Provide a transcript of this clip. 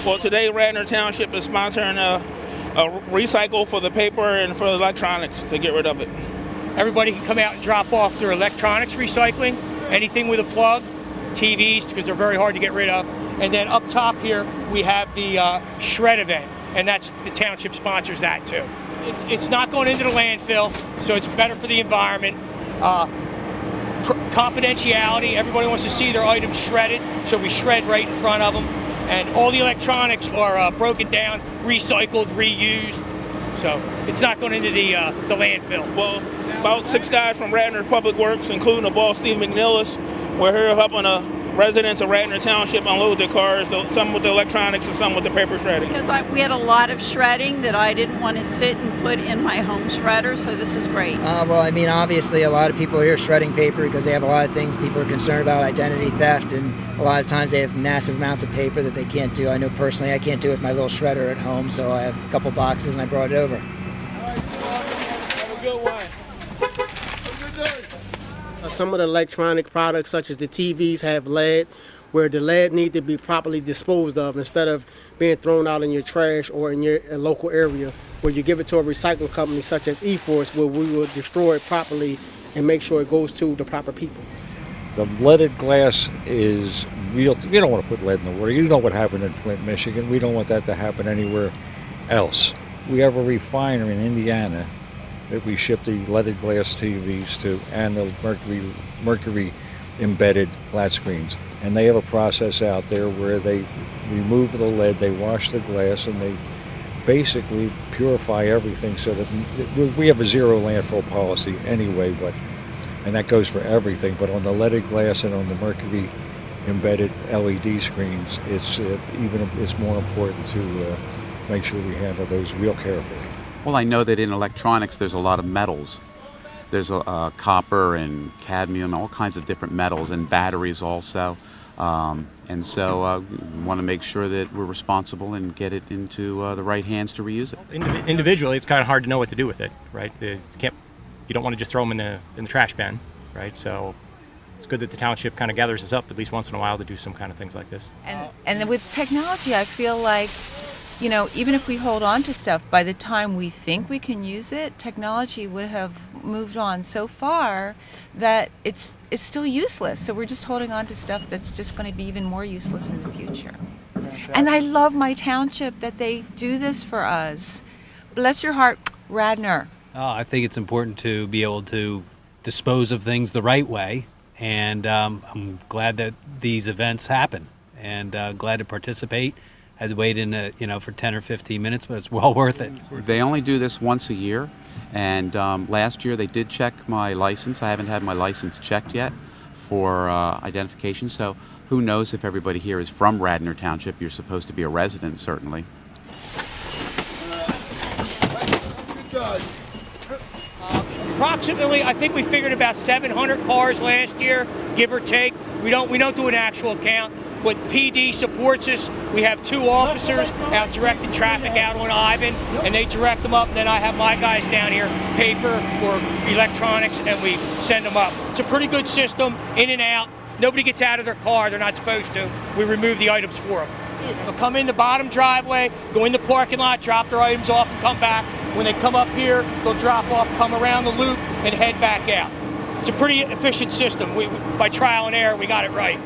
Well, today Radnor Township is sponsoring a recycle for the paper and for the electronics to get rid of it. Everybody can come out and drop off their electronics recycling, anything with a plug, TVs, because they're very hard to get rid of. And then up top here, we have the shred event, and that's the township sponsors that too. It's not going into the landfill, so it's better for the environment. Confidentiality, everybody wants to see their items shredded, so we shred right in front of them. And all the electronics are broken down, recycled, reused. So it's not going into the landfill. Well, about 6 guys from Radnor Public Works, including the boss, Steve McNillis, we're here helping residents of Radnor Township unload their cars, some with the electronics and some with the paper shredding. Because we had a lot of shredding that I didn't want to sit and put in my home shredder, so this is great. Well, I mean, obviously a lot of people are here shredding paper because they have a lot of things. People are concerned about identity theft, and a lot of times they have massive amounts of paper that they can't do. I know personally I can't do it with my little shredder at home, so I have a couple boxes and I brought it over. Have a good one. Some of the electronic products, such as the TVs, have lead, where the lead needs to be properly disposed of instead of being thrown out in your trash or in your local area, where you give it to a recycling company such as E-Force, where we will destroy it properly and make sure it goes to the proper people. The leaded glass is real. You don't want to put lead in the water. You know what happened in Flint, Michigan. We don't want that to happen anywhere else. We have a refinery in Indiana that we ship the leaded glass TVs to, and the mercury embedded flat screens. And they have a process out there where they remove the lead, they wash the glass, and they basically purify everything so that we have a zero landfill policy anyway, and that goes for everything. But on the leaded glass and on the mercury embedded LED screens, it's more important to make sure we handle those real carefully. Well, I know that in electronics there's a lot of metals. There's copper and cadmium, all kinds of different metals, and batteries also. And so we want to make sure that we're responsible and get it into the right hands to reuse it. Individually, it's kind of hard to know what to do with it, right? You don't want to just throw them in the trash bin, right? So it's good that the township kind of gathers us up at least once in a while to do some kind of things like this. And then with technology, I feel like, you know, even if we hold on to stuff, by the time we think we can use it, technology would have moved on so far that it's still useless. So we're just holding on to stuff that's just going to be even more useless in the future. And I love my township that they do this for us. Bless your heart, Radnor. I think it's important to be able to dispose of things the right way, and I'm glad that these events happen, and glad to participate. I had to wait in for 10 or 15 minutes, but it's well worth it. They only do this once a year, and last year they did check my license. I haven't had my license checked yet for identification, so who knows if everybody here is from Radnor Township. You're supposed to be a resident, certainly. Approximately, I think we figured about 700 cars last year, give or take. We don't do an actual count. But PD supports us. We have 2 officers out directing traffic out on Ivan, and they direct them up. And then I have my guys down here, paper or electronics, and we send them up. It's a pretty good system, in and out. Nobody gets out of their car. They're not supposed to. We remove the items for them. They'll come in the bottom driveway, go in the parking lot, drop their items off, and come back. When they come up here, they'll drop off, come around the loop, and head back out. It's a pretty efficient system. By trial and error, we got it right.